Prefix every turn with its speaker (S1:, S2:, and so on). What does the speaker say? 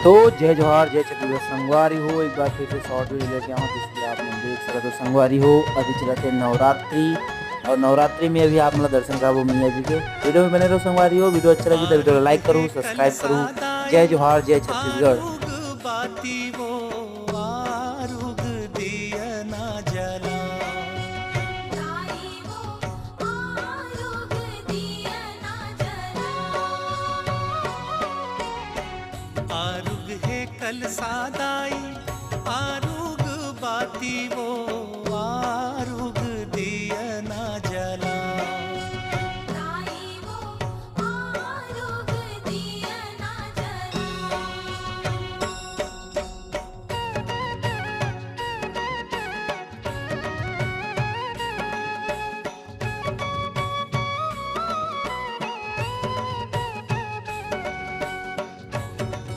S1: तो जय जोहार जय छत्तीसगढ़ संगवारी हो। एक बार फिर से शॉर्ट वीडियो लेके आऊँ जिसकी आपने देख सकते तो संगवारी हो। अभी चला थे नवरात्रि और नवरात्रि में अभी आप मतलब दर्शन करा वो मैया जी के। वीडियो में बने रहो संगवारी हो। वीडियो अच्छा लगी तो वीडियो को लाइक करूँ, सब्सक्राइब करूँ। जय जोहार जय छत्तीसगढ़।
S2: आरुग है कल सादाई आरुग बाती वो